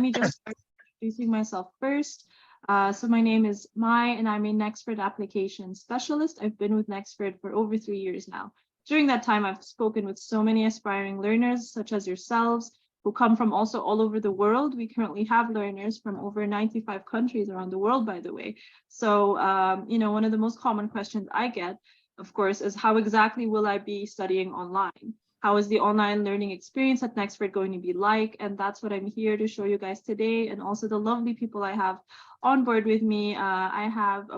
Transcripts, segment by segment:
Let me just start introducing myself first. So my name is Mai, and I'm a Nexford application specialist. I've been with Nexford for over 3 years now. During that time, I've spoken with so many aspiring learners, such as yourselves, who come from also all over the world. We currently have learners from over 95 countries around the world, by the way. So, one of the most common questions I get, of course, is how exactly will I be studying online? How is the online learning experience at Nexford going to be like? And that's what I'm here to show you guys today, and also the lovely people I have on board with me.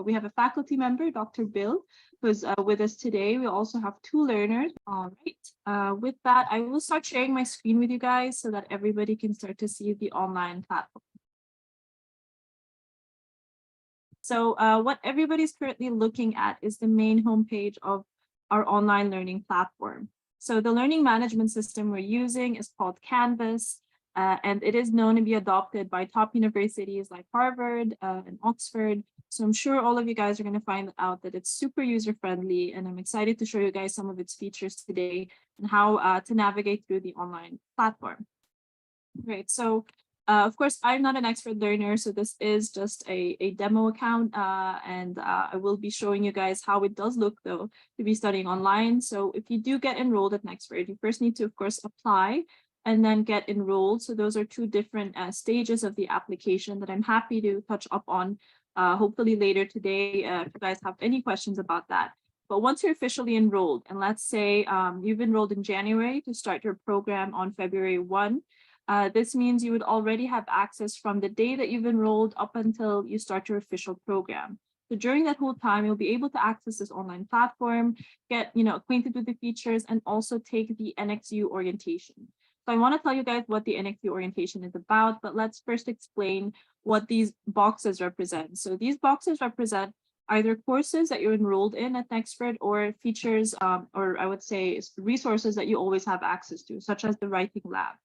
We have a faculty member, Dr. Bill, who's with us today. We also have 2 learners. All right. With that, I will start sharing my screen with you guys so that everybody can start to see the online platform. So what everybody's currently looking at is the main homepage of our online learning platform. So the learning management system we're using is called Canvas, and it is known to be adopted by top universities like Harvard and Oxford. So I'm sure all of you guys are going to find out that it's super user-friendly, and I'm excited to show you guys some of its features today and how to navigate through the online platform. Great. So of course, I'm not an expert learner, so this is just a demo account, and I will be showing you guys how it does look, though, to be studying online. So if you do get enrolled at Nexford, you first need to, of course, apply and then get enrolled. So those are 2 different stages of the application that I'm happy to touch up on, hopefully later today, if you guys have any questions about that. But once you're officially enrolled, and let's say you've enrolled in January to start your program on February 1, this means you would already have access from the day that you've enrolled up until you start your official program. So during that whole time, you'll be able to access this online platform, get acquainted with the features, and also take the NXU orientation. So I want to tell you guys what the NXU orientation is about, but let's first explain what these boxes represent. So these boxes represent either courses that you're enrolled in at Nexford, or features, or I would say resources that you always have access to, such as the writing lab.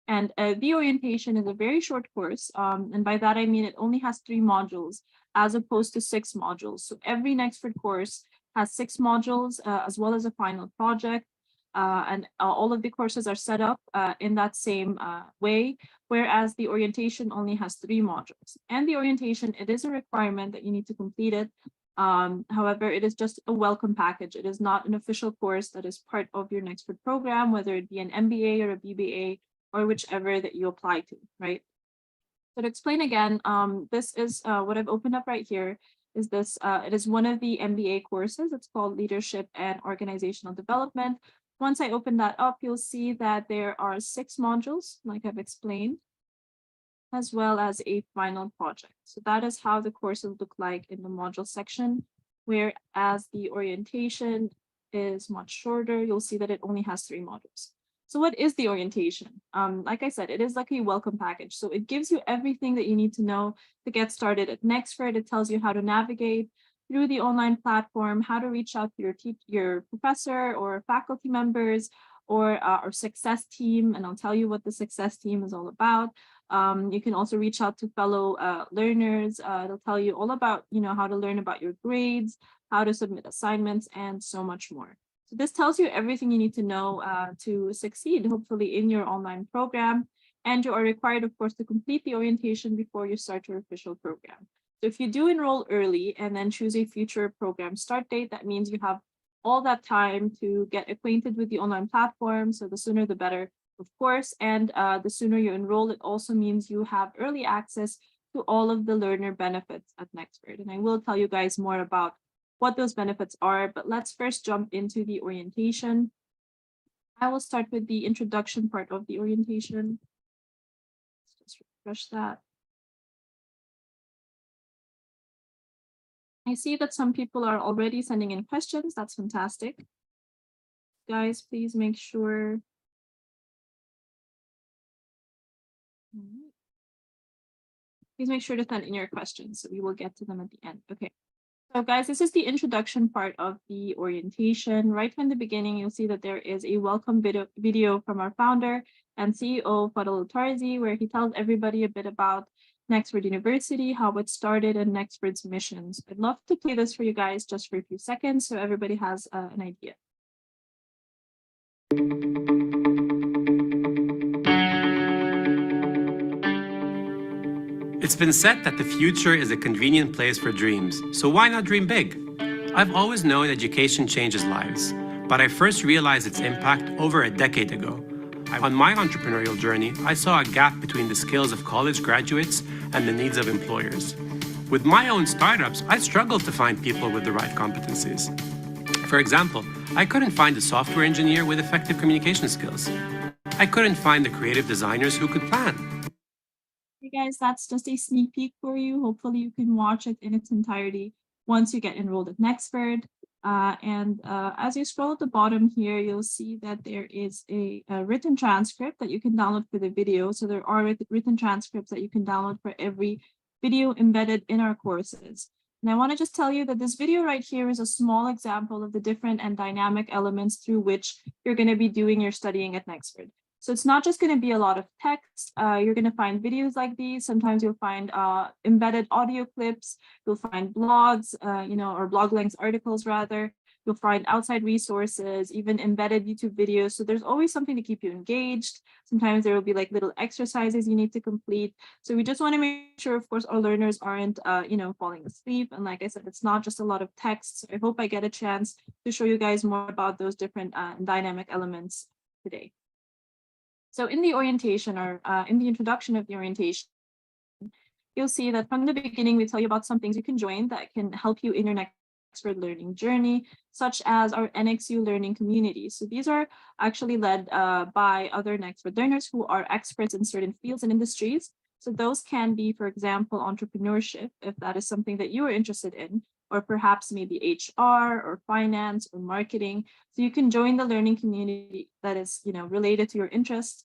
And the orientation is a very short course. And by that, I mean it only has 3 modules as opposed to 6 modules. So every Nexford course has 6 modules as well as a final project. And all of the courses are set up in that same way, whereas the orientation only has 3 modules. And the orientation, it is a requirement that you need to complete it. However, it is just a welcome package. It is not an official course that is part of your Nexford program, whether it be an MBA or a BBA, or whichever that you apply to, right? So to explain again, this is what I've opened up right here. Is this? It is one of the MBA courses. It's called Leadership and Organizational Development. Once I open that up, you'll see that there are 6 modules, like I've explained, as well as a final project. So that is how the courses look like in the module section, whereas the orientation is much shorter. You'll see that it only has 3 modules. So what is the orientation? Like I said, it is like a welcome package. So it gives you everything that you need to know to get started at Nexford. It tells you how to navigate through the online platform, how to reach out to your professor or faculty members, or our success team. And I'll tell you what the success team is all about. You can also reach out to fellow learners. It'll tell you all about, how to learn about your grades, how to submit assignments, and so much more. So this tells you everything you need to know to succeed, hopefully, in your online program. And you are required, of course, to complete the orientation before you start your official program. So if you do enroll early and then choose a future program start date, that means you have all that time to get acquainted with the online platform. So the sooner the better, of course. And the sooner you enroll, it also means you have early access to all of the learner benefits at Nexford. And I will tell you guys more about what those benefits are, but let's first jump into the orientation. I will start with the introduction part of the orientation. Let's just refresh that. I see that some people are already sending in questions. That's fantastic. Guys, please make sure. Please make sure to send in your questions, so we will get to them at the end. Okay. So guys, this is the introduction part of the orientation. Right from the beginning, you'll see that there is a welcome video from our founder and CEO, Fadl Tarzi, where he tells everybody a bit about Nexford University, how it started, and Nexford's missions. I'd love to play this for you guys just for a few seconds so everybody has an idea. It's been said that the future is a convenient place for dreams, so why not dream big? I've always known education changes lives, but I first realized its impact over a decade ago. On my entrepreneurial journey, I saw a gap between the skills of college graduates and the needs of employers. With my own startups, I struggled to find people with the right competencies. For example, I couldn't find a software engineer with effective communication skills. I couldn't find the creative designers who could plan. Hey guys, that's just a sneak peek for you. Hopefully you can watch it in its entirety once you get enrolled at Nexford. As you scroll at the bottom here, you'll see that there is a written transcript that you can download for the video. So there are written transcripts that you can download for every video embedded in our courses. And I want to just tell you that this video right here is a small example of the different and dynamic elements through which you're going to be doing your studying at Nexford. So it's not just going to be a lot of text. You're going to find videos like these. Sometimes you'll find embedded audio clips. You'll find blogs, or blog length articles rather. You'll find outside resources, even embedded YouTube videos. So there's always something to keep you engaged. Sometimes there will be like little exercises you need to complete. So we just want to make sure, of course, our learners aren't, falling asleep. And like I said, it's not just a lot of text. So I hope I get a chance to show you guys more about those different dynamic elements today. So in the orientation or in the introduction of the orientation, you'll see that from the beginning, we tell you about some things you can join that can help you in your Nexford learning journey, such as our NXU learning communities. So these are actually led by other Nexford learners who are experts in certain fields and industries. So those can be, for example, entrepreneurship, if that is something that you are interested in, or perhaps maybe HR or finance or marketing. So you can join the learning community that is, related to your interests.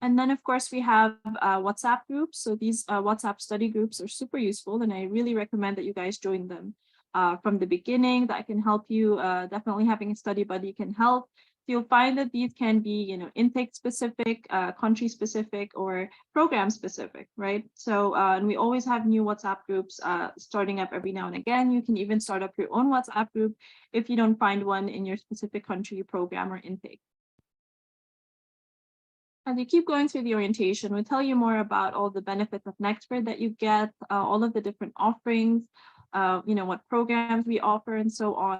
And then, of course, we have WhatsApp groups. So these WhatsApp study groups are super useful, and I really recommend that you guys join them from the beginning. That can help you. Definitely having a study buddy can help. You'll find that these can be, intake specific, country specific, or program specific, right? So, and we always have new WhatsApp groups starting up every now and again. You can even start up your own WhatsApp group if you don't find one in your specific country, program, or intake. As we keep going through the orientation, we'll tell you more about all the benefits of Nexford that you get, all of the different offerings, what programs we offer, and so on.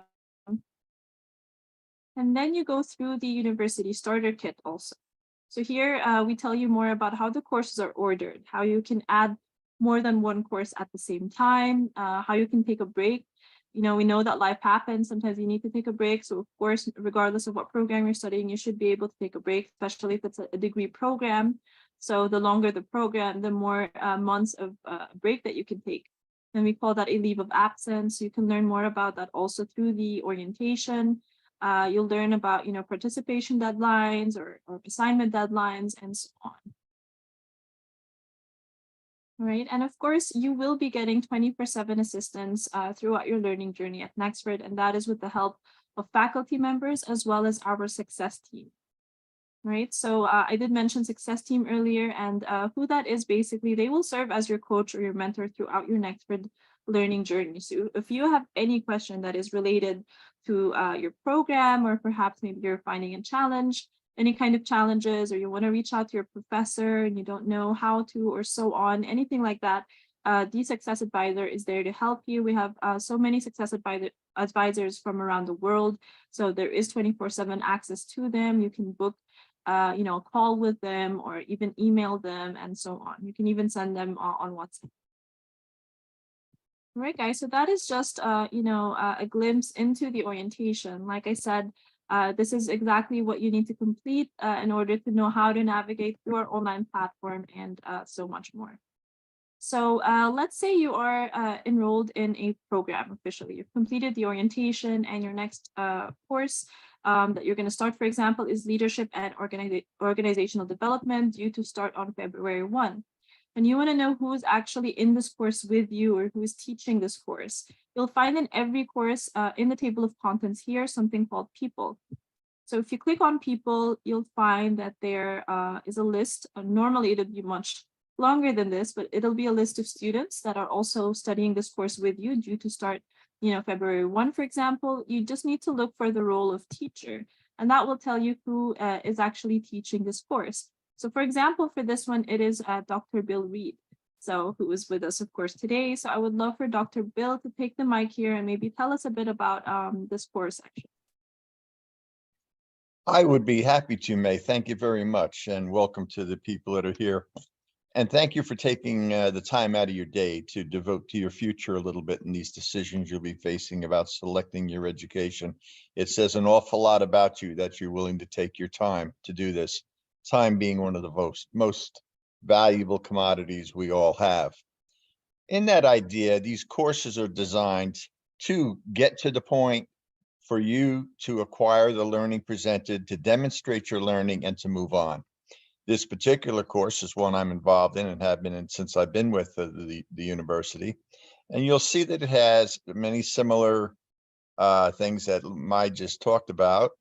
And then you go through the university starter kit also. So here we tell you more about how the courses are ordered, how you can add more than one course at the same time, how you can take a break. We know that life happens. Sometimes you need to take a break. So of course, regardless of what program you're studying, you should be able to take a break, especially if it's a degree program. So the longer the program, the more months of break that you can take. And we call that a leave of absence. You can learn more about that also through the orientation. You'll learn about, participation deadlines or assignment deadlines and so on. All right, and of course, you will be getting 24/7 assistance throughout your learning journey at Nexford, and that is with the help of faculty members as well as our success team. Right, so I did mention success team earlier, and who that is basically, they will serve as your coach or your mentor throughout your Nexford learning journey. So if you have any question that is related to your program, or perhaps maybe you're finding a challenge, any kind of challenges, or you want to reach out to your professor and you don't know how to, or so on, anything like that, the success advisor is there to help you. We have so many success advisors from around the world. So there is 24/7 access to them. You can book call with them or even email them and so on. You can even send them on WhatsApp. All right, guys, so that is just, a glimpse into the orientation. Like I said, this is exactly what you need to complete in order to know how to navigate through our online platform and so much more. So let's say you are enrolled in a program officially. You've completed the orientation, and your next course that you're going to start, for example, is Leadership and Organizational Development, due to start on February 1. And you want to know who's actually in this course with you, or who is teaching this course. You'll find in every course in the table of contents here something called People. So if you click on People, you'll find that there is a list. Normally, it'll be much longer than this, but it'll be a list of students that are also studying this course with you, due to start, February 1, for example. You just need to look for the role of teacher, and that will tell you who is actually teaching this course. So for example, for this one, it is Dr. Bill Reed. So who is with us, of course, today. So I would love for Dr. Bill to take the mic here and maybe tell us a bit about this course section. I would be happy to, May. Thank you very much, and welcome to the people that are here. And thank you for taking the time out of your day to devote to your future a little bit in these decisions you'll be facing about selecting your education. It says an awful lot about you that you're willing to take your time to do this, time being one of the most valuable commodities we all have. In that idea, these courses are designed to get to the point for you to acquire the learning presented, to demonstrate your learning, and to move on. This particular course is one I'm involved in and have been in since I've been with the university. And you'll see that it has many similar things that Mai just talked about.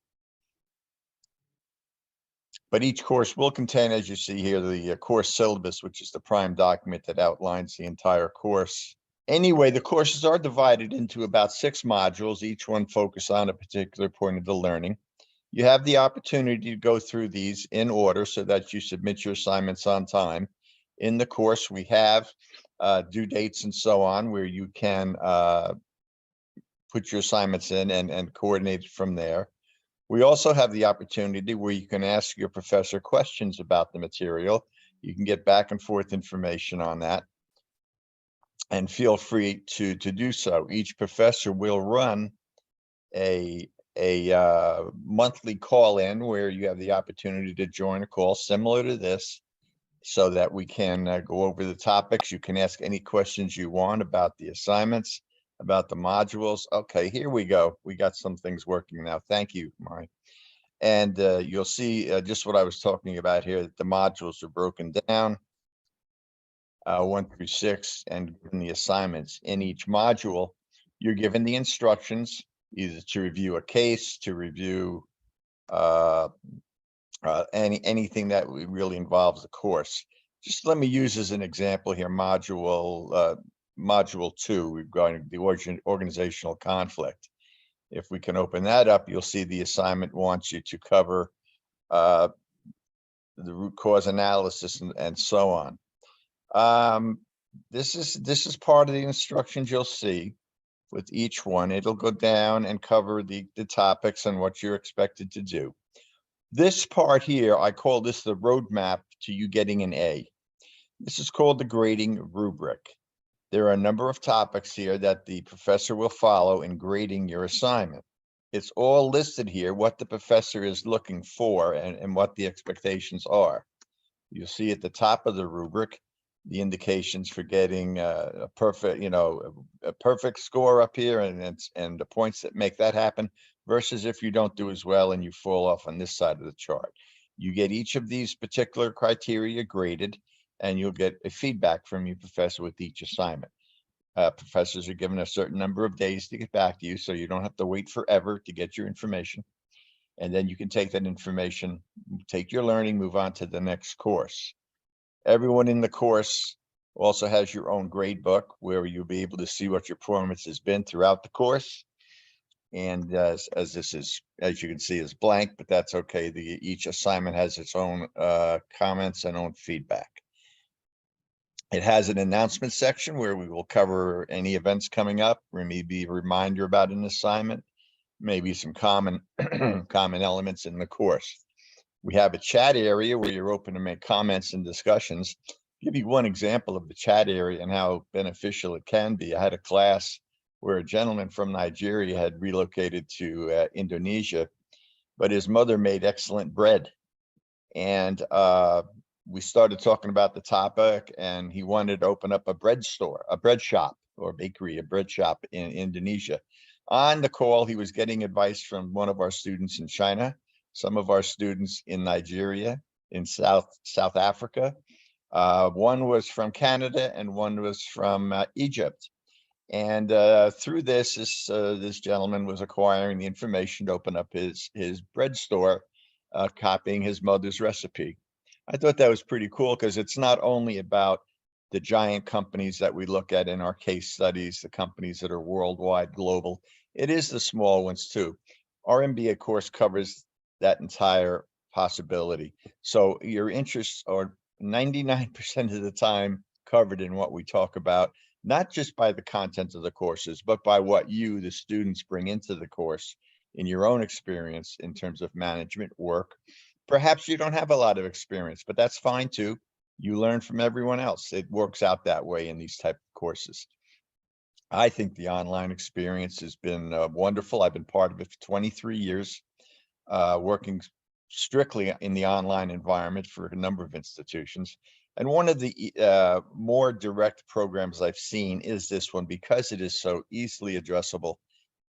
But each course will contain, as you see here, the course syllabus, which is the prime document that outlines the entire course. Anyway, the courses are divided into about 6 modules, each one focused on a particular point of the learning. You have the opportunity to go through these in order so that you submit your assignments on time. In the course, we have due dates and so on, where you can put your assignments in and coordinate from there. We also have the opportunity where you can ask your professor questions about the material. You can get back and forth information on that. And feel free to do so. Each professor will run a monthly call-in where you have the opportunity to join a call similar to this, so that we can go over the topics. You can ask any questions you want about the assignments, about the modules. Okay, here we go. We got some things working now. Thank you, Mari. And you'll see just what I was talking about here, that the modules are broken down. 1 through 6, and given the assignments in each module. You're given the instructions either to review a case, to review anything that really involves the course. Just let me use as an example here module 2 regarding the organizational conflict. If we can open that up, you'll see the assignment wants you to cover the root cause analysis and so on. This is part of the instructions you'll see with each one. It'll go down and cover the topics and what you're expected to do. This part here, I call this the roadmap to you getting an A. This is called the grading rubric. There are a number of topics here that the professor will follow in grading your assignment. It's all listed here, what the professor is looking for and what the expectations are. You'll see at the top of the rubric the indications for getting a perfect, a perfect score up here, and the points that make that happen, versus if you don't do as well and you fall off on this side of the chart. You get each of these particular criteria graded, and you'll get a feedback from your professor with each assignment. Professors are given a certain number of days to get back to you, so you don't have to wait forever to get your information. And then you can take that information, take your learning, move on to the next course. Everyone in the course also has your own grade book where you'll be able to see what your performance has been throughout the course. And as this is, as you can see, is blank, but that's okay. Each assignment has its own comments and own feedback. It has an announcement section where we will cover any events coming up, or maybe a reminder about an assignment, maybe some common elements in the course. We have a chat area where you're open to make comments and discussions. I'll give you one example of the chat area and how beneficial it can be. I had a class where a gentleman from Nigeria had relocated to Indonesia, but his mother made excellent bread. And we started talking about the topic, and he wanted to open up a bread store, a bread shop or bakery, a bread shop in Indonesia. On the call, he was getting advice from one of our students in China, some of our students in Nigeria, in South Africa. One was from Canada and one was from Egypt. And through this gentleman was acquiring the information to open up his bread store, copying his mother's recipe. I thought that was pretty cool because it's not only about the giant companies that we look at in our case studies, the companies that are worldwide, global. It is the small ones too. Our MBA course covers that entire possibility. So your interests are 99% of the time covered in what we talk about, not just by the content of the courses, but by what you, the students, bring into the course in your own experience in terms of management work. Perhaps you don't have a lot of experience, but that's fine too. You learn from everyone else. It works out that way in these type of courses. I think the online experience has been wonderful. I've been part of it for 23 years, working strictly in the online environment for a number of institutions. And one of the more direct programs I've seen is this one, because it is so easily addressable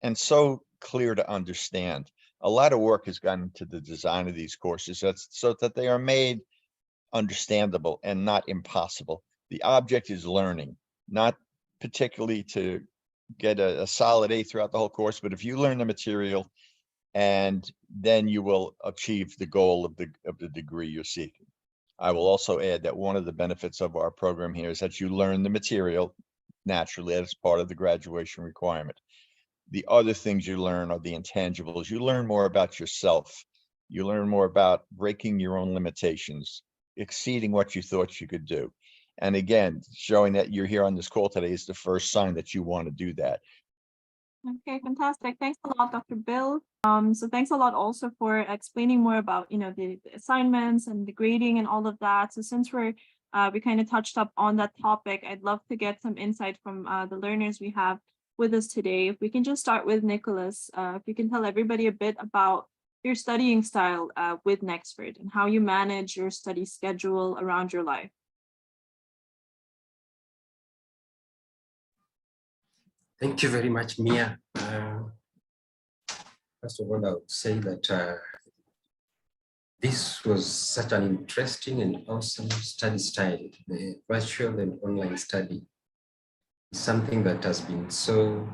and so clear to understand. A lot of work has gone into the design of these courses so that they are made understandable and not impossible. The object is learning, not particularly to get a solid A throughout the whole course, but if you learn the material, and then you will achieve the goal of the degree you're seeking. I will also add that one of the benefits of our program here is that you learn the material naturally as part of the graduation requirement. The other things you learn are the intangibles. You learn more about yourself. You learn more about breaking your own limitations, exceeding what you thought you could do. And again, showing that you're here on this call today is the first sign that you want to do that. Okay, fantastic. Thanks a lot, Dr. Bill. So thanks a lot also for explaining more about, the assignments and the grading and all of that. So since we kind of touched up on that topic, I'd love to get some insight from the learners we have with us today. If we can just start with Nicholas, if you can tell everybody a bit about your studying style with Nexford and how you manage your study schedule around your life. Thank you very much, Mia. First of all, I would say that this was such an interesting and awesome study style. The virtual and online study is something that has been so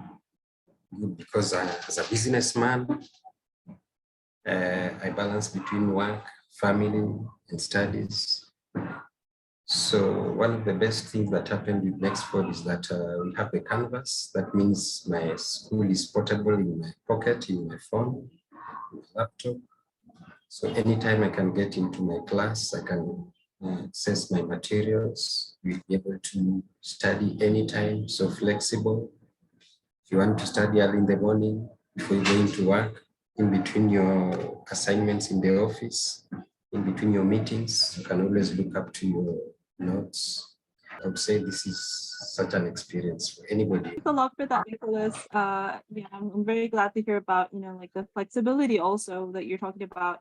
good because as a businessman, I balance between work, family, and studies. So one of the best things that happened with Nexford is that we have the canvas. That means my school is portable in my pocket, in my phone, in my laptop. So anytime I can get into my class, I can access my materials, we'll be able to study anytime, so flexible. If you want to study early in the morning, before you go into work, in between your assignments in the office, in between your meetings, you can always look up to your notes. I would say this is such an experience for anybody. Thanks a lot for that, Nicholas. Yeah, I'm very glad to hear about, like the flexibility also that you're talking about.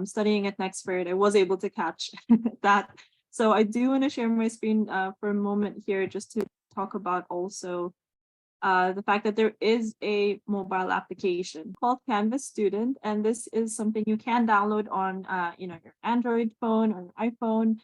Studying at Nexford, I was able to catch that. So I do want to share my screen for a moment here just to talk about also the fact that there is a mobile application called Canvas Student, and this is something you can download on your Android phone or iPhone.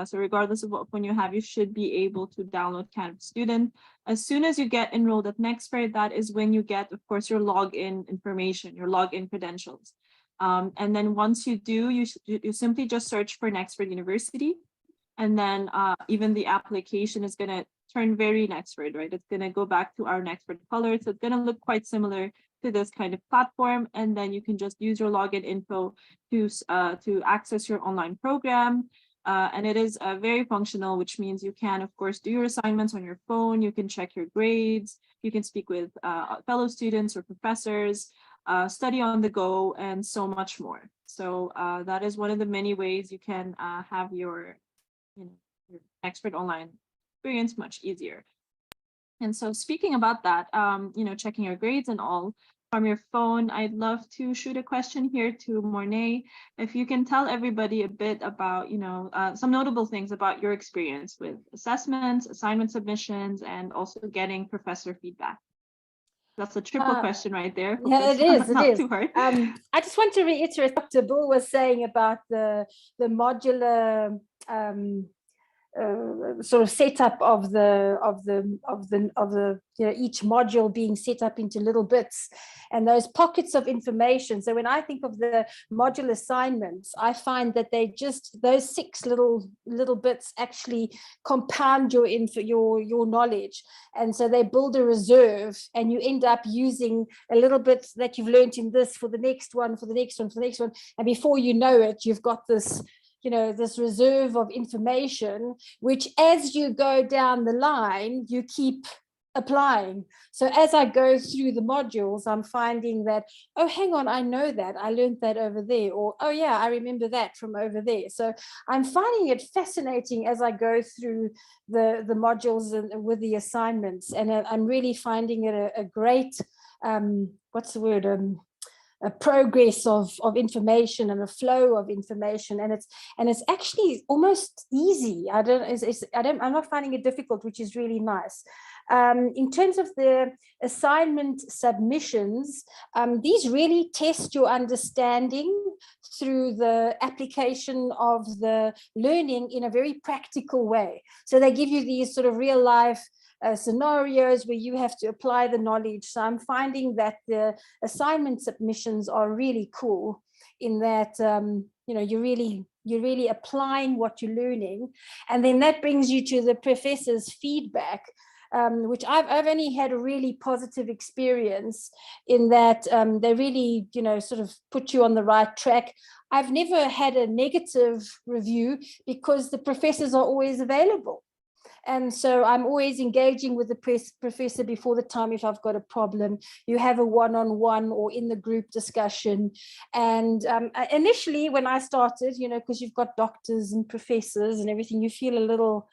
So regardless of what phone you have, you should be able to download Canvas Student. As soon as you get enrolled at Nexford, that is when you get, of course, your login information, your login credentials. And then once you do, you simply just search for Nexford University. And then even the application is going to turn very Nexford, right? It's going to go back to our Nexford color. So it's going to look quite similar to this kind of platform. And then you can just use your login info to access your online program. And it is very functional, which means you can, of course, do your assignments on your phone. You can check your grades. You can speak with fellow students or professors, study on the go, and so much more. So that is one of the many ways you can have your Nexford online experience much easier. And so speaking about that, checking your grades and all from your phone, I'd love to shoot a question here to Mornay. If you can tell everybody a bit about, some notable things about your experience with assessments, assignment submissions, and also getting professor feedback. That's a triple question right there. Yeah, it is. It is. Too hard. I just want to reiterate what Dr. Bill was saying about the modular sort of setup of the each module being set up into little bits and those pockets of information. So when I think of the module assignments, I find that they just, those 6 little bits actually compound your knowledge, and so they build a reserve, and you end up using a little bit that you've learned in this for the next one, for the next one, for the next one, and before you know it, you've got this this reserve of information, which as you go down the line, you keep applying. So as I go through the modules, I'm finding that, oh, hang on, I know that, I learned that over there, or oh yeah, I remember that from over there. So I'm finding it fascinating as I go through the modules and with the assignments, and I'm really finding it a great what's the word, a progress of information and a flow of information, and it's actually almost easy. I'm not finding it difficult, which is really nice. In terms of the assignment submissions, these really test your understanding through the application of the learning in a very practical way. So they give you these sort of real life scenarios where you have to apply the knowledge. So I'm finding that the assignment submissions are really cool in that, you're really applying what you're learning. And then that brings you to the professor's feedback, which I've only had a really positive experience in that they really, sort of put you on the right track. I've never had a negative review because the professors are always available. And so I'm always engaging with the professor before the time if I've got a problem. You have a one-on-one or in the group discussion. And initially when I started, because you've got doctors and professors and everything, you feel a little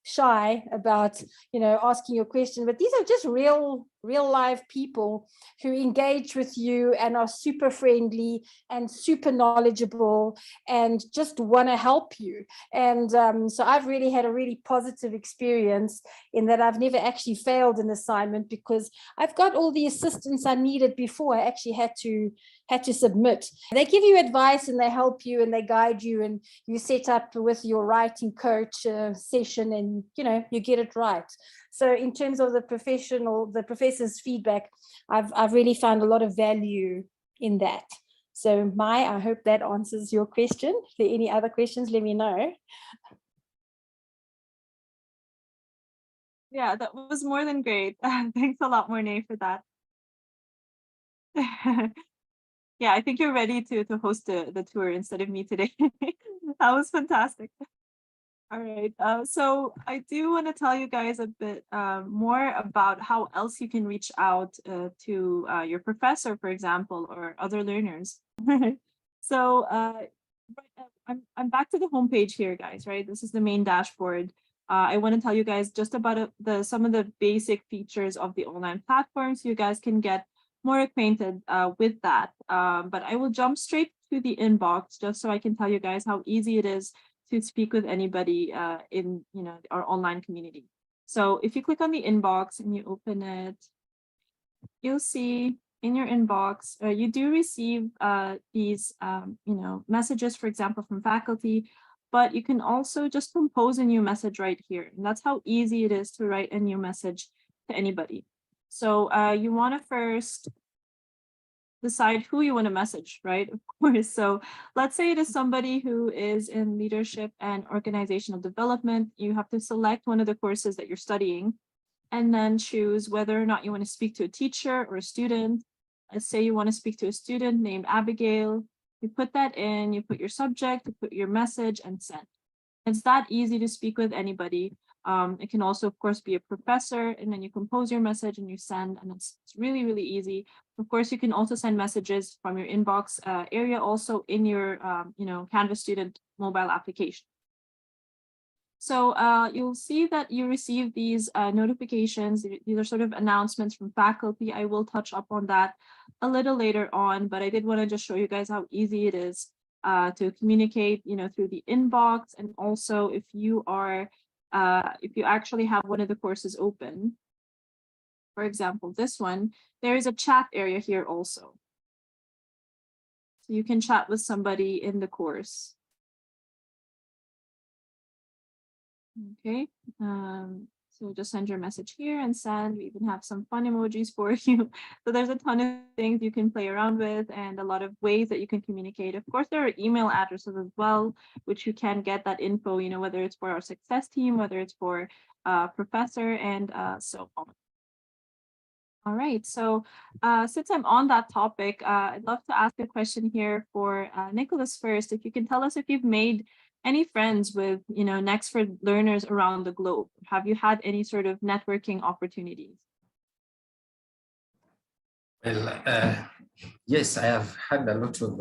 shy about asking your question, but these are just real live people who engage with you and are super friendly and super knowledgeable and just want to help you. And so I've really had a really positive experience in that I've never actually failed an assignment because I've got all the assistance I needed before I actually had to submit. They give you advice and they help you and they guide you, and you set up with your writing coach session, and you get it right. So in terms of the professor's feedback, I've really found a lot of value in that. So I hope that answers your question. If there are any other questions, let me know. Yeah, that was more than great. Thanks a lot, Mornay, for that. Yeah, I think you're ready to host the tour instead of me today. That was fantastic. All right, so I do want to tell you guys a bit more about how else you can reach out to your professor, for example, or other learners. So I'm back to the homepage here, guys, right? This is the main dashboard. I want to tell you guys just about some of the basic features of the online platform so you guys can get more acquainted with that. But I will jump straight to the inbox just so I can tell you guys how easy it is to speak with anybody in our online community. So if you click on the inbox and you open it, you'll see in your inbox, you do receive these messages, for example, from faculty, but you can also just compose a new message right here. And that's how easy it is to write a new message to anybody. So you want to first decide who you want to message, right? Of course. So let's say it is somebody who is in leadership and organizational development. You have to select one of the courses that you're studying and then choose whether or not you want to speak to a teacher or a student. Let's say you want to speak to a student named Abigail. You put that in, you put your subject, you put your message and send. It's that easy to speak with anybody. It can also, of course, be a professor, and then you compose your message and you send, and it's really, really easy. Of course, you can also send messages from your inbox area also in your, Canvas student mobile application. So you'll see that you receive these notifications. These are sort of announcements from faculty. I will touch up on that a little later on, but I did want to just show you guys how easy it is to communicate, through the inbox. And also if you are, if you actually have one of the courses open, for example, this one, there is a chat area here also. So you can chat with somebody in the course. Okay, so just send your message here and send. We even have some fun emojis for you. So there's a ton of things you can play around with and a lot of ways that you can communicate. Of course, there are email addresses as well, which you can get that info, whether it's for our success team, whether it's for professor, and so on. All right, so since I'm on that topic, I'd love to ask a question here for Nicholas first. If you can tell us if you've made any friends with, Nexford learners around the globe? Have you had any sort of networking opportunities? Well, yes, I have had a lot of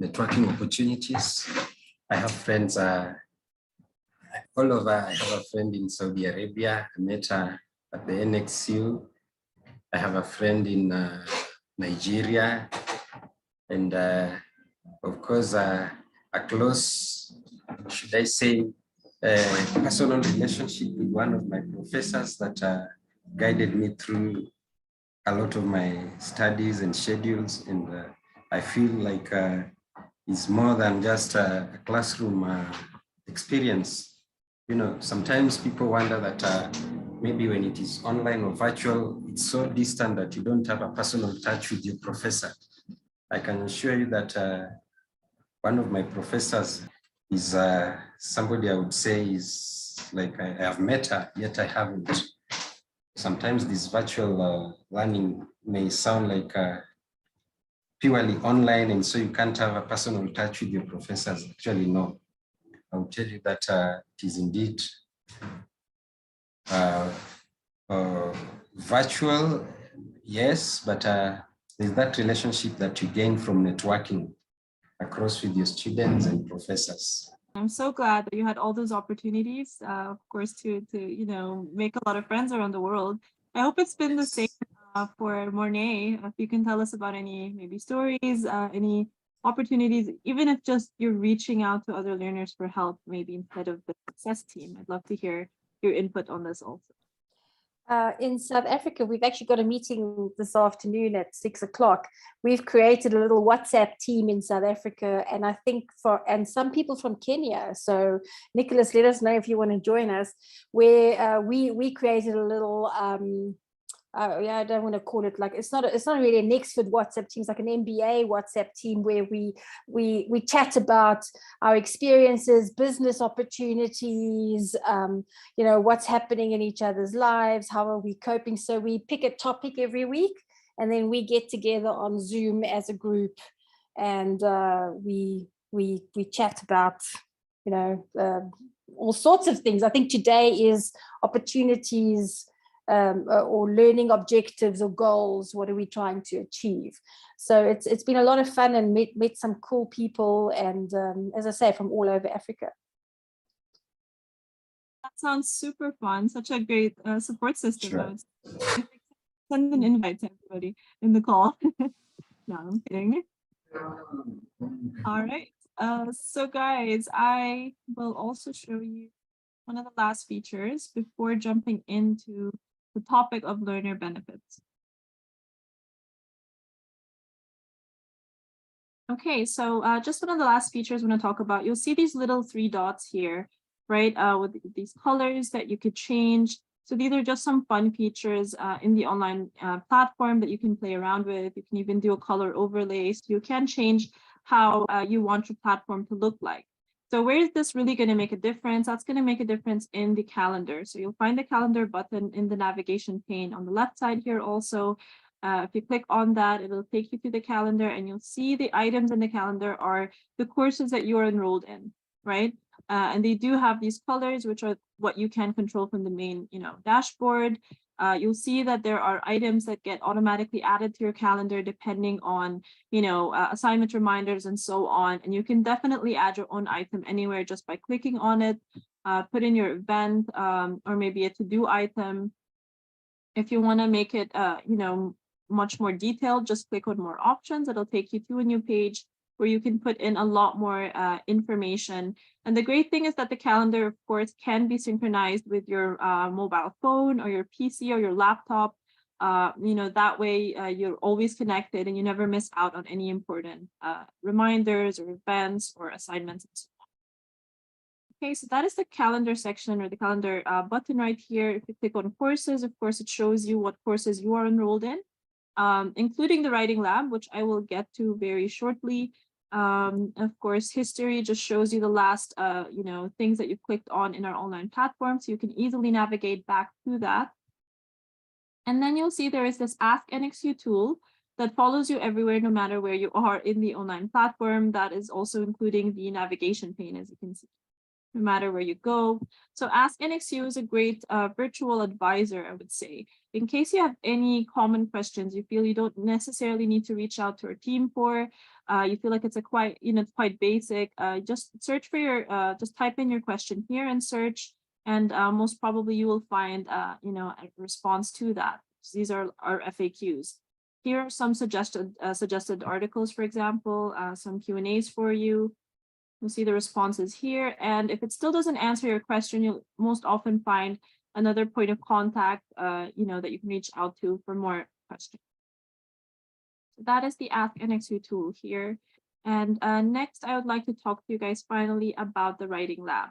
networking opportunities. I have friends all over. I have a friend in Saudi Arabia. I met her at the NXU. I have a friend in Nigeria. And of course, a close, should I say, personal relationship with one of my professors that guided me through a lot of my studies and schedules. And I feel like it's more than just a classroom experience. Sometimes people wonder that maybe when it is online or virtual, it's so distant that you don't have a personal touch with your professor. I can assure you that one of my professors is somebody I would say is like I have met her, yet I haven't. Sometimes this virtual learning may sound like purely online, and so you can't have a personal touch with your professors. Actually, no. I will tell you that it is indeed virtual, yes, but there's that relationship that you gain from networking across with your students and professors. I'm so glad that you had all those opportunities, of course, to make a lot of friends around the world. I hope it's been the same for Mornay. If you can tell us about any maybe stories, any opportunities, even if just you're reaching out to other learners for help, maybe instead of the success team. I'd love to hear your input on this also. In South Africa, we've actually got a meeting this afternoon at 6 o'clock. We've created a little WhatsApp team in South Africa, and I think and some people from Kenya. So Nicholas, let us know if you want to join us, where we created a little yeah, I don't want to call it like, it's not really a Nexford WhatsApp team. It's like an MBA WhatsApp team where we chat about our experiences, business opportunities, what's happening in each other's lives, how are we coping. So we pick a topic every week, and then we get together on Zoom as a group, and we chat about all sorts of things. I think today is opportunities, or learning objectives or goals. What are we trying to achieve? So it's been a lot of fun, and met some cool people, and as I say, from all over Africa. That sounds super fun. Such a great support system. Sure. Send an invite to everybody in the call. No, I'm kidding. All right. So guys, I will also show you one of the last features before jumping into the topic of learner benefits. Okay, so just one of the last features I want to talk about. You'll see these little 3 dots here, right? With these colors that you could change. So these are just some fun features in the online platform that you can play around with. You can even do a color overlay. So you can change how you want your platform to look like. So where is this really going to make a difference? That's going to make a difference in the calendar. So you'll find the calendar button in the navigation pane on the left side here also. If you click on that, it'll take you to the calendar, and you'll see the items in the calendar are the courses that you are enrolled in, right? And they do have these colors, which are what you can control from the main, dashboard. You'll see that there are items that get automatically added to your calendar depending on, assignment reminders and so on. And you can definitely add your own item anywhere just by clicking on it, put in your event, or maybe a to-do item. If you want to make it, much more detailed, just click on more options. It'll take you to a new page where you can put in a lot more information. And the great thing is that the calendar, of course, can be synchronized with your mobile phone or your PC or your laptop. That way you're always connected and you never miss out on any important reminders or events or assignments and so on. Okay, so that is the calendar section, or the calendar button right here. If you click on courses, of course, it shows you what courses you are enrolled in, including the writing lab, which I will get to very shortly. Of course, history just shows you the last, things that you clicked on in our online platform, so you can easily navigate back to that. And then you'll see there is this Ask NXU tool that follows you everywhere, no matter where you are in the online platform. That is also including the navigation pane, as you can see. no matter where you go. So Ask NXU is a great virtual advisor, I would say. In case you have any common questions, you feel you don't necessarily need to reach out to our team for, you feel like it's a quite, it's quite basic, just search for your, just type in your question here and search, and most probably you will find, a response to that. So these are our FAQs. Here are some suggested articles, for example, some Q&As for you. You'll see the responses here. And if it still doesn't answer your question, you'll most often find another point of contact, that you can reach out to for more questions. So that is the Ask NXU tool here. And next, I would like to talk to you guys finally about the writing lab.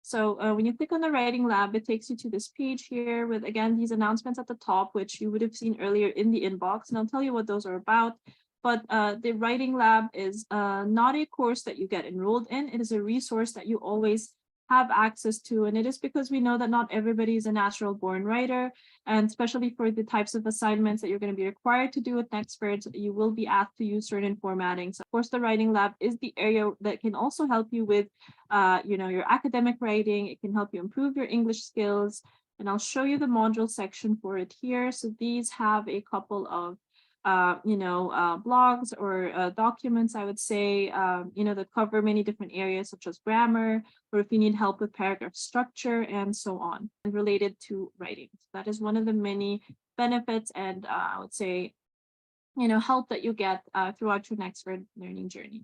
So when you click on the writing lab, it takes you to this page here with, again, these announcements at the top, which you would have seen earlier in the inbox. And I'll tell you what those are about. But the writing lab is not a course that you get enrolled in. It is a resource that you always have access to. And it is because we know that not everybody is a natural born writer. And especially for the types of assignments that you're going to be required to do with Nexford, you will be asked to use certain formatting. So of course, the writing lab is the area that can also help you with, your academic writing. It can help you improve your English skills. And I'll show you the module section for it here. So these have a couple of blogs or documents, I would say, that cover many different areas such as grammar, or if you need help with paragraph structure and so on, and related to writing. So that is one of the many benefits and I would say, help that you get throughout your Nexford learning journey.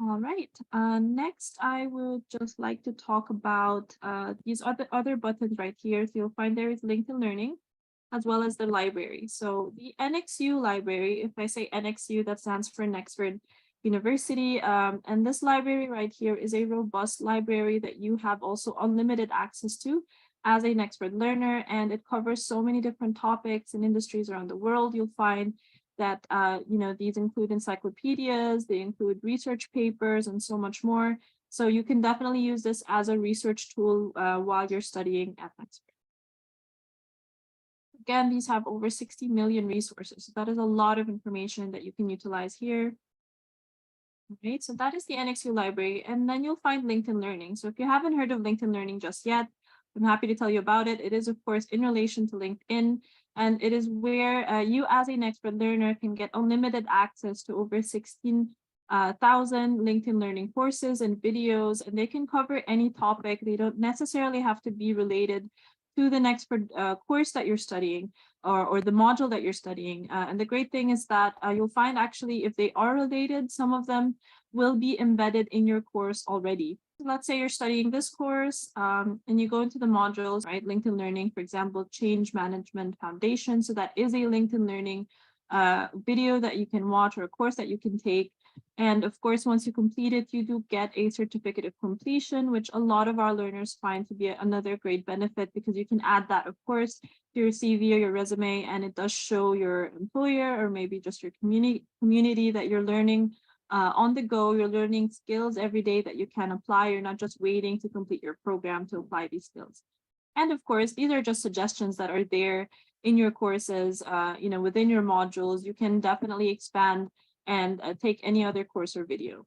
All right, next I would just like to talk about these other buttons right here. So you'll find there is LinkedIn Learning, as well as the library. So the NXU library, if I say NXU, that stands for Nexford University. And this library right here is a robust library that you have also unlimited access to as a Nexford learner. And it covers so many different topics and industries around the world. You'll find that, these include encyclopedias, they include research papers and so much more. So you can definitely use this as a research tool while you're studying at Nexford. Again, these have over 60 million resources. So that is a lot of information that you can utilize here. Okay, so that is the NXU library. And then you'll find LinkedIn Learning. So if you haven't heard of LinkedIn Learning just yet, I'm happy to tell you about it. It is, of course, in relation to LinkedIn. And it is where you as a Nexford learner can get unlimited access to over 16,000 LinkedIn Learning courses and videos. And they can cover any topic. They don't necessarily have to be related to the Nexford course that you're studying or the module that you're studying. And the great thing is that you'll find actually if they are related, some of them will be embedded in your course already. Let's say you're studying this course and you go into the modules, right? LinkedIn Learning, for example, Change Management Foundation. So that is a LinkedIn Learning video that you can watch or a course that you can take. And of course, once you complete it, you do get a certificate of completion, which a lot of our learners find to be another great benefit because you can add that, of course, to your CV or your resume, and it does show your employer or maybe just your community that you're learning on the go. You're learning skills every day that you can apply. You're not just waiting to complete your program to apply these skills. And of course, these are just suggestions that are there in your courses, within your modules. You can definitely expand and take any other course or video.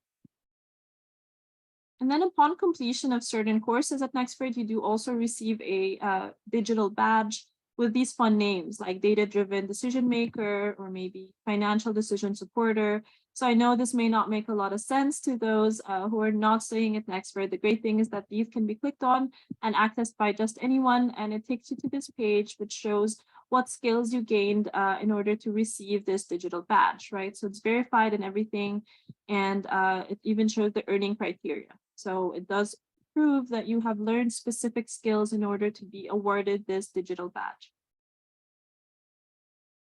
And then upon completion of certain courses at Nexford, you do also receive a digital badge with these fun names like data-driven decision maker or maybe financial decision supporter. So I know this may not make a lot of sense to those who are not studying at Nexford. The great thing is that these can be clicked on and accessed by just anyone. And it takes you to this page, which shows what skills you gained in order to receive this digital badge, right? So it's verified and everything. And it even shows the earning criteria. So it does prove that you have learned specific skills in order to be awarded this digital badge.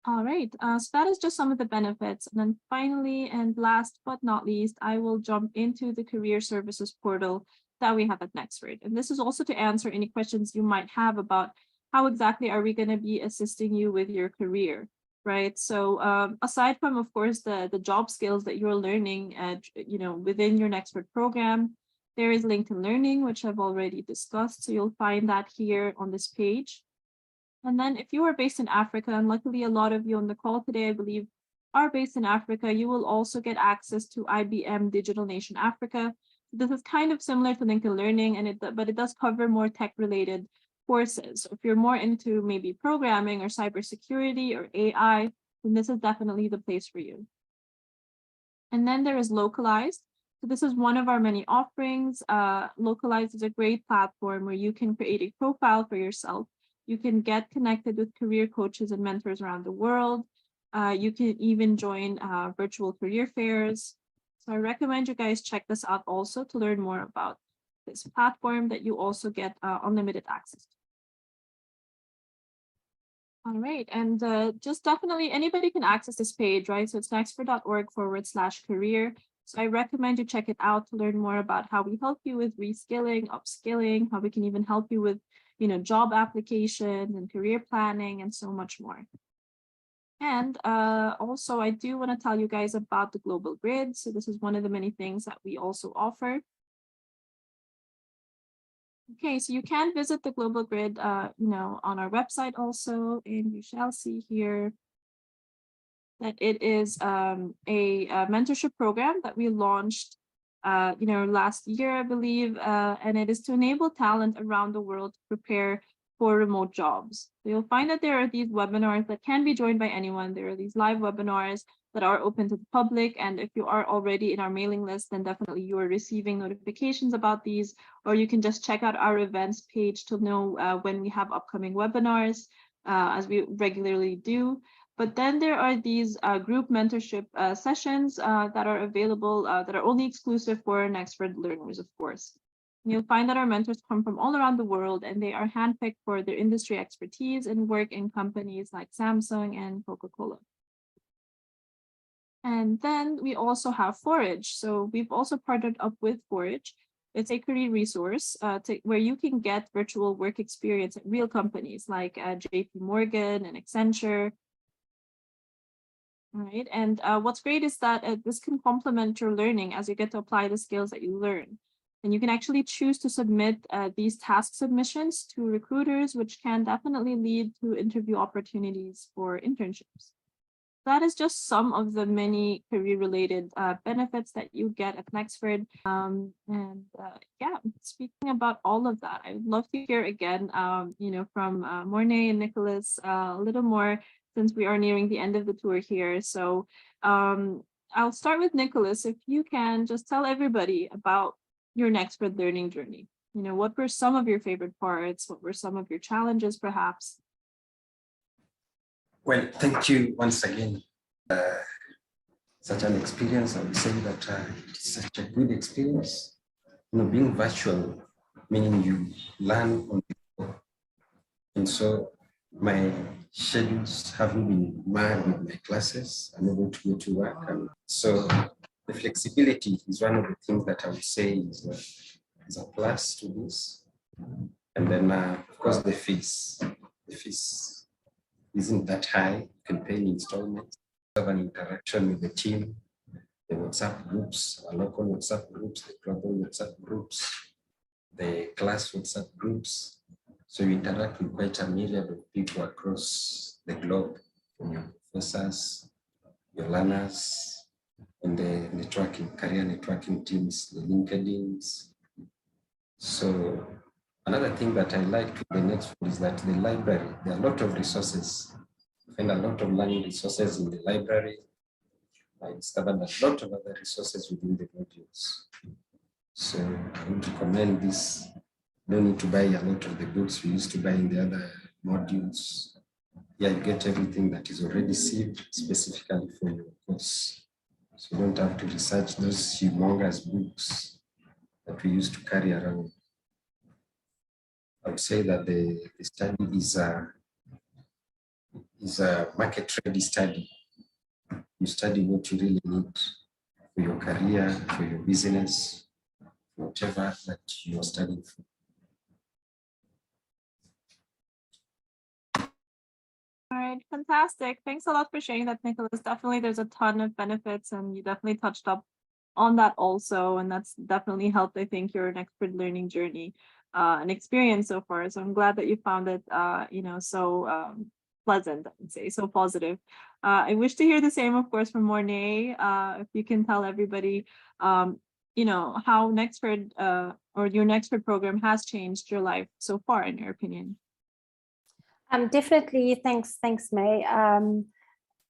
All right, so that is just some of the benefits. And then finally, and last but not least, I will jump into the career services portal that we have at Nexford. And this is also to answer any questions you might have about how exactly are we going to be assisting you with your career, right? So aside from, of course, the job skills that you're learning within your Nexford program, there is LinkedIn Learning, which I've already discussed. So you'll find that here on this page. And then if you are based in Africa, and luckily a lot of you on the call today, I believe, are based in Africa, you will also get access to IBM Digital Nation Africa. This is kind of similar to LinkedIn Learning, but it does cover more tech-related courses. So if you're more into maybe programming or cybersecurity or AI, then this is definitely the place for you. And then there is Localized. So this is one of our many offerings. Localized is a great platform where you can create a profile for yourself. You can get connected with career coaches and mentors around the world. You can even join virtual career fairs. So I recommend you guys check this out also to learn more about this platform that you also get unlimited access to. All right, and just definitely anybody can access this page, right? So it's nexford.org/career. So I recommend you check it out to learn more about how we help you with reskilling, upskilling, how we can even help you with, job applications and career planning and so much more. And also, I do want to tell you guys about the Global Grid. So this is one of the many things that we also offer. Okay, so you can visit the Global Grid, on our website also, and you shall see here that it is a mentorship program that we launched, last year, I believe, and it is to enable talent around the world to prepare for remote jobs. So you'll find that there are these webinars that can be joined by anyone. There are these live webinars that are open to the public. And if you are already in our mailing list, then definitely you are receiving notifications about these, or you can just check out our events page to know when we have upcoming webinars, as we regularly do. But then there are these group mentorship sessions that are available, that are only exclusive for Nexford learners, of course. You'll find that our mentors come from all around the world, and they are handpicked for their industry expertise and work in companies like Samsung and Coca-Cola. And then we also have Forage. So we've also partnered up with Forage. It's a career resource where you can get virtual work experience at real companies like JP Morgan and Accenture. All right, and what's great is that this can complement your learning as you get to apply the skills that you learn. And you can actually choose to submit these task submissions to recruiters, which can definitely lead to interview opportunities for internships. That is just some of the many career-related benefits that you get at Nexford. Yeah, speaking about all of that, I would love to hear again, from Mornay and Nicholas a little more, since we are nearing the end of the tour here. So I'll start with Nicholas. If you can just tell everybody about your Nexford learning journey. What were some of your favorite parts? What were some of your challenges, perhaps? Well, thank you once again. Such an experience, I would say that it's such a good experience. Being virtual, meaning you learn on the go. And so my schedules haven't been marred with my classes. I'm able to go to work. And so the flexibility is one of the things that I would say is a plus to this. And then, of course, the fees. The fees isn't that high. You can pay in installments. Have an interaction with the team, the WhatsApp groups, our local WhatsApp groups, the global WhatsApp groups, the class WhatsApp groups. So you interact with quite a myriad of people across the globe, from your professors, your learners, and the networking, career networking teams, the LinkedIns. So another thing that I like with the Nexford is that the library, there are a lot of resources. You find a lot of learning resources in the library. I discovered a lot of other resources within the modules. So I would recommend this. You don't need to buy a lot of the books we used to buy in the other modules. Yeah, you get everything that is already saved specifically for your course. So you don't have to research those humongous books that we used to carry around. I would say that the study is a market-ready study. You study what you really need for your career, for your business, whatever that you are studying for. All right, fantastic. Thanks a lot for sharing that, Nicholas. Definitely, there's a ton of benefits, and you definitely touched up on that also, and that's definitely helped, I think, your Nexford learning journey and experience so far. So I'm glad that you found it, so pleasant, I would say, so positive. I wish to hear the same, of course, from Mornay. If you can tell everybody, how Nexford or your Nexford program has changed your life so far, in your opinion. Definitely. Thanks, May.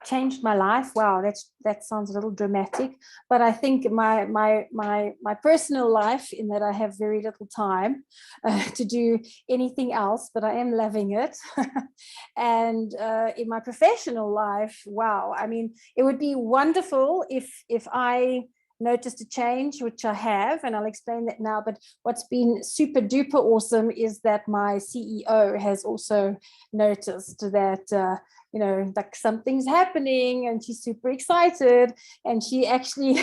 Changed my life. Wow, that sounds a little dramatic, but I think my personal life, in that I have very little time to do anything else, but I am loving it. And in my professional life, wow, I mean, it would be wonderful if I noticed a change, which I have, and I'll explain that now. But what's been super duper awesome is that my CEO has also noticed that like something's happening, and she's super excited, and she actually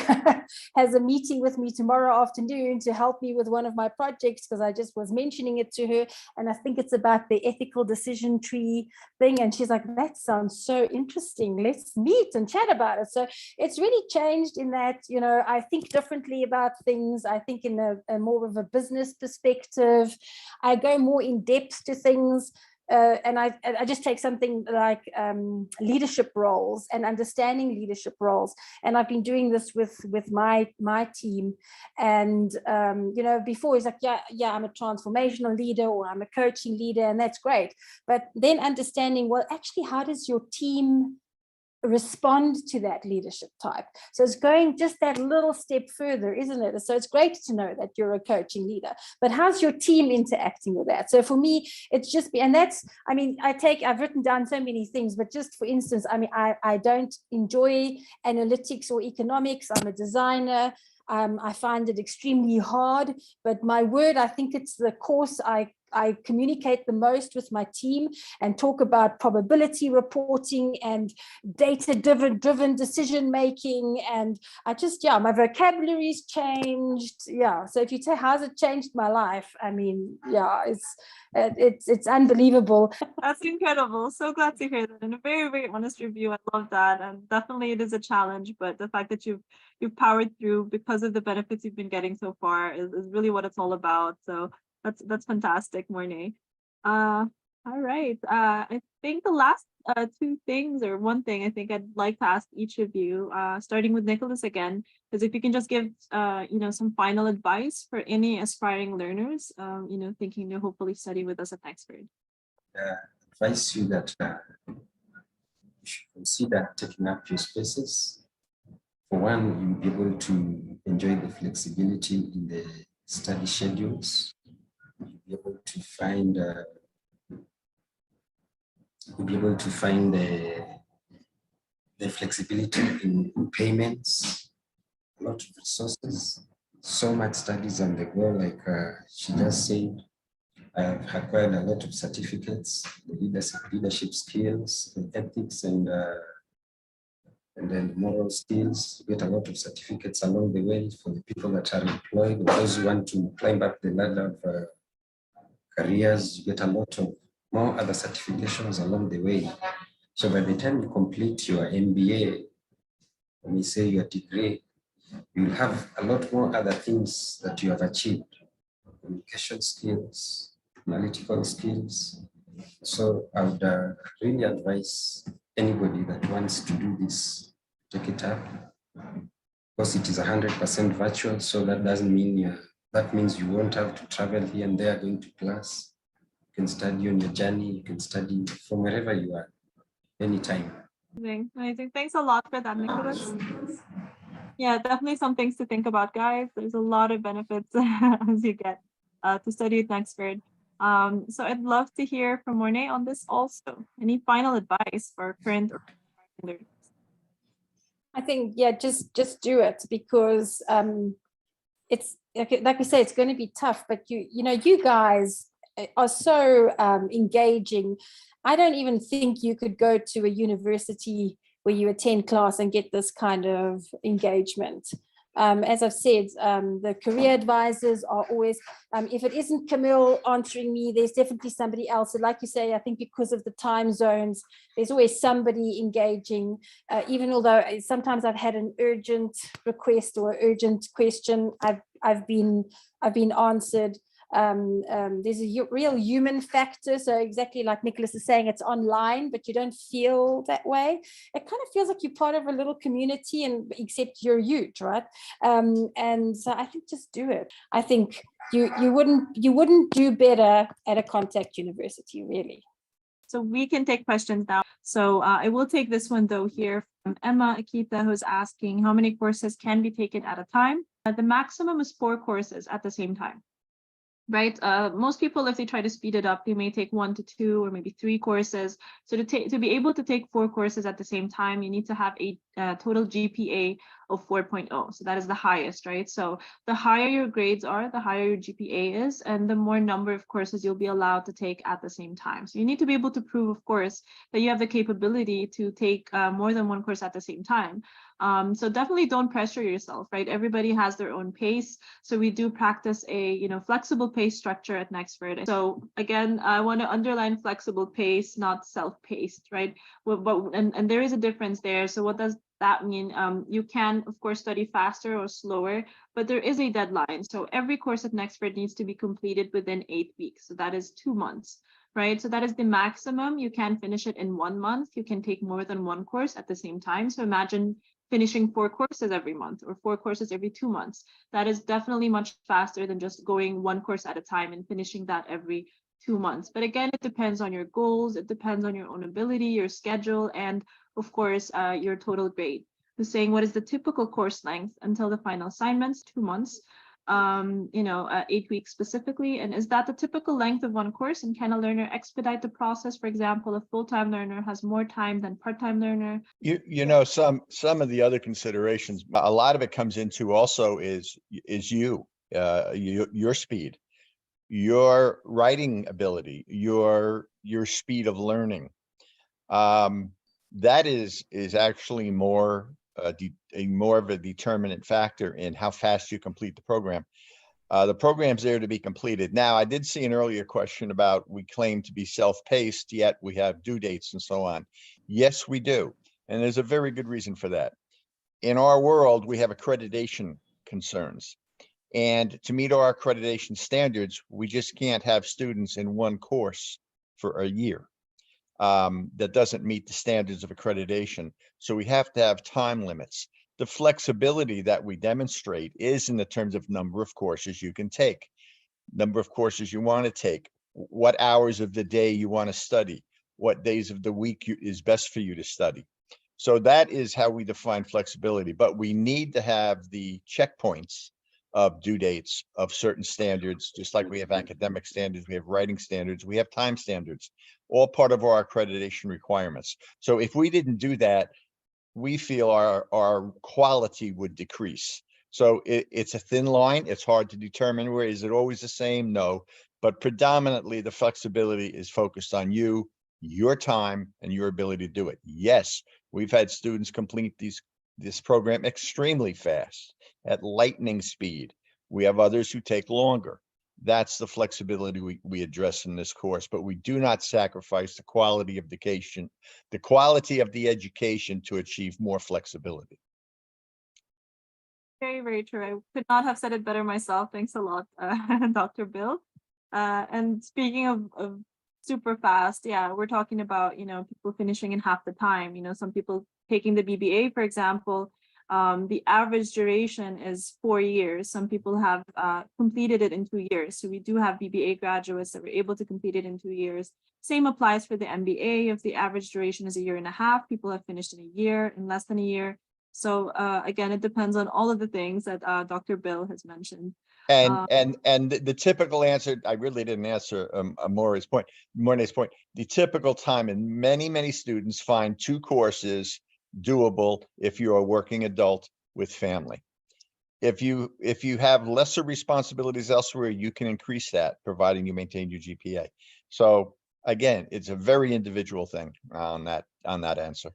has a meeting with me tomorrow afternoon to help me with one of my projects, because I just was mentioning it to her, and I think it's about the ethical decision tree thing, and she's like, that sounds so interesting, let's meet and chat about it. So it's really changed in that, I think differently about things. I think in a more of a business perspective. I go more in depth to things. And I just take something like leadership roles and understanding leadership roles, and I've been doing this with my team. And before it's like, yeah, I'm a transformational leader, or I'm a coaching leader, and that's great. But then understanding, well, actually, how does your team respond to that leadership type? So it's going just that little step further, isn't it? So it's great to know that you're a coaching leader, but how's your team interacting with that? So for me, it's just, and that's, I mean, I've written down so many things, but just for instance, I mean, I don't enjoy analytics or economics. I'm a designer. I find it extremely hard, but my word, I think it's the course I communicate the most with my team, and talk about probability reporting and data-driven decision making. And I just, my vocabulary's changed. Yeah. So if you say, how's it changed my life? I mean, it's unbelievable. That's incredible. So glad to hear that, and a very, very honest review. I love that. And definitely it is a challenge, but the fact that you've powered through because of the benefits you've been getting so far is really what it's all about. So that's fantastic, Mornay. All right. I think the last two things, or one thing I think I'd like to ask each of you, starting with Nicholas again, is if you can just give some final advice for any aspiring learners, thinking to hopefully study with us at Nexford. Advise you that you should consider taking up your spaces. For one, you'll be able to enjoy the flexibility in the study schedules. You'll be able to find the flexibility in payments, a lot of resources, so much studies on the go. Like she just said, I've acquired a lot of certificates, the leadership skills, the ethics, and then moral skills. You get a lot of certificates along the way for the people that are employed. Those who want to climb up the ladder of careers, you get a lot of more other certifications along the way. So by the time you complete your MBA, let me say your degree, you'll have a lot more other things that you have achieved. Communication skills, analytical skills. So I would really advise anybody that wants to do this, take it up. Because it is 100% virtual, so that doesn't mean that means you won't have to travel here and there going to class. You can study on your journey. You can study from wherever you are, anytime. Amazing. Thanks a lot for that, Nicholas. Yeah, definitely some things to think about, guys. There's a lot of benefits as you get to study at Nexford. So I'd love to hear from Mornay on this also. Any final advice for current or learners? I think, just do it, because it's like we say, it's going to be tough, but you guys are so engaging. I don't even think you could go to a university where you attend class and get this kind of engagement. As I've said, the career advisors are always, if it isn't Camille answering me, there's definitely somebody else. And like you say, I think because of the time zones, there's always somebody engaging, even although sometimes I've had an urgent request or urgent question, I've been answered. There's a real human factor. So exactly like Nicholas is saying, it's online, but you don't feel that way. It kind of feels like you're part of a little community, and except you're huge, right? And so I think just do it. I think you wouldn't do better at a contact university, really. So we can take questions now. So I will take this one though here from Emma Akita, who's asking how many courses can be taken at a time. The maximum is 4 courses at the same time. Right. Most people, if they try to speed it up, they may take 1 to 2 or maybe 3 courses. So to be able to take 4 courses at the same time, you need to have a total GPA of 4.0. So that is the highest, right? So the higher your grades are, the higher your GPA is, and the more number of courses you'll be allowed to take at the same time. So you need to be able to prove, of course, that you have the capability to take more than 1 course at the same time. So definitely don't pressure yourself, right? Everybody has their own pace. So we do practice a, flexible pace structure at Nexford. So again, I want to underline flexible pace, not self-paced, right? And there is a difference there. So what does that mean? You can, of course, study faster or slower, but there is a deadline. So every course at Nexford needs to be completed within 8 weeks. So that is 2 months. Right, so that is the maximum. You can finish it in 1 month. You can take more than 1 course at the same time. So imagine finishing 4 courses every month or 4 courses every 2 months. That is definitely much faster than just going 1 course at a time and finishing that every 2 months. But again, it depends on your goals. It depends on your own ability, your schedule, and of course, your total grade. Who's saying what is the typical course length until the final assignments? 2 months. 8 weeks specifically. And is that the typical length of 1 course? And can a learner expedite the process? For example, a full-time learner has more time than part-time learner. Some of the other considerations, a lot of it comes into also is your speed, your writing ability, your speed of learning. That is actually more of a determinant factor in how fast you complete the program. The program's there to be completed. Now, I did see an earlier question about we claim to be self-paced, yet we have due dates and so on. Yes, we do. And there's a very good reason for that. In our world, we have accreditation concerns. And to meet our accreditation standards, we just can't have students in 1 course for a year. That doesn't meet the standards of accreditation. So we have to have time limits. The flexibility that we demonstrate is in the terms of number of courses you can take, number of courses you want to take, what hours of the day you want to study, what days of the week is best for you to study. So that is how we define flexibility, but we need to have the checkpoints of due dates of certain standards, just like we have academic standards, we have writing standards, we have time standards, all part of our accreditation requirements. So if we didn't do that, we feel our quality would decrease. So it's a thin line. It's hard to determine. Where is it always the same? No, but predominantly the flexibility is focused on you, your time, and your ability to do it. Yes, we've had students complete this program extremely fast at lightning speed. We have others who take longer. That's the flexibility we address in this course, but we do not sacrifice the quality of the education to achieve more flexibility. Very, very true. I could not have said it better myself. Thanks a lot, Dr. Bill. And speaking of super fast, yeah, we're talking about, people finishing in half the time, some people taking the BBA, for example. The average duration is 4 years. Some people have completed it in 2 years. So we do have BBA graduates that were able to complete it in 2 years. Same applies for the MBA. If the average duration is 1.5 years, people have finished in a year, in less than a year. So again, it depends on all of the things that Dr. Bill has mentioned. And the typical answer, I really didn't answer Mornay's point. The typical time, and many students find 2 courses doable if you're a working adult with family. If you have lesser responsibilities elsewhere, you can increase that, providing you maintain your GPA. So again, it's a very individual thing on that answer.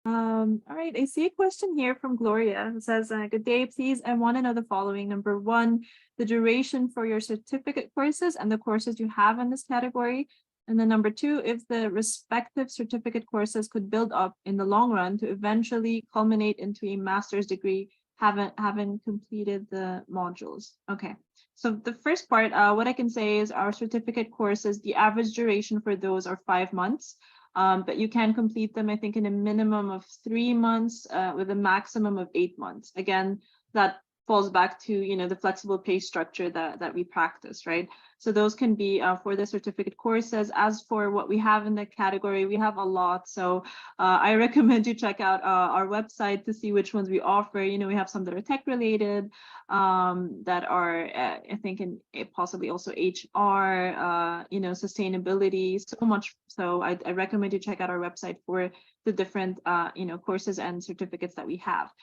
All right, I see a question here from Gloria. It says, good day, please. I want to know the following. Number 1, the duration for your certificate courses and the courses you have in this category. And then number 2, if the respective certificate courses could build up in the long run to eventually culminate into a master's degree, having completed the modules. Okay, So the first part, what I can say is our certificate courses, the average duration for those are 5 months. But you can complete them, I think, in a minimum of 3 months with a maximum of 8 months. Again, that falls back to, you know, the flexible pay structure that we practice, right? So those can be for the certificate courses. As for what we have in the category, we have a lot. So I recommend you check out our website to see which ones we offer. You know, we have some that are tech related, that are, I think, in possibly also HR, you know, sustainability, so much. So I recommend you check out our website for the different, you know, courses and certificates that we have.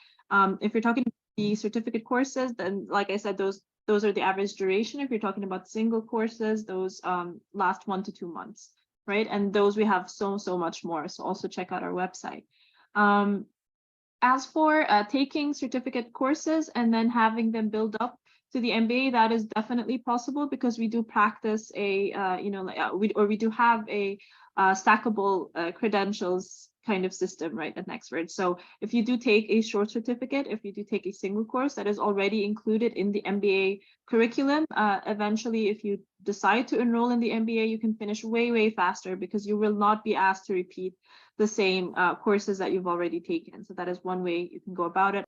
If you're talking the certificate courses, then like I said, those are the average duration. If you're talking about single courses, those last 1 to 2 months, right? And those we have so much more. So also check out our website. As for taking certificate courses and then having them build up to the MBA, that is definitely possible because we do practice a, you know, we do have a stackable credentials kind of system, right, at Nexford. So if you do take a short certificate, if you do take a single course that is already included in the MBA curriculum, eventually, if you decide to enroll in the MBA, you can finish way faster because you will not be asked to repeat the same courses that you've already taken. So that is one way you can go about it.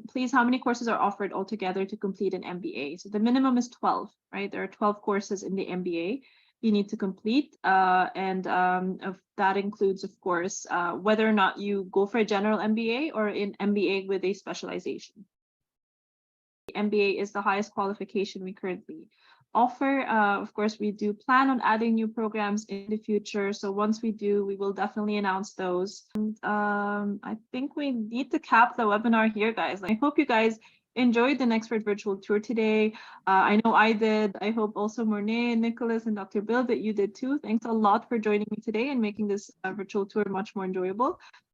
Please, how many courses are offered altogether to complete an MBA? So the minimum is 12, right? There are 12 courses in the MBA you need to complete, and that includes, of course, whether or not you go for a general MBA or an MBA with a specialization. The MBA is the highest qualification we currently offer. Of course, we do plan on adding new programs in the future. So once we do, we will definitely announce those. And I think we need to cap the webinar here, guys. I hope you guys enjoyed the Nexford Virtual Tour today. I know I did. I hope also Mornay, Nicholas, and Dr. Bill that you did too. Thanks a lot for joining me today and making this virtual tour much more enjoyable.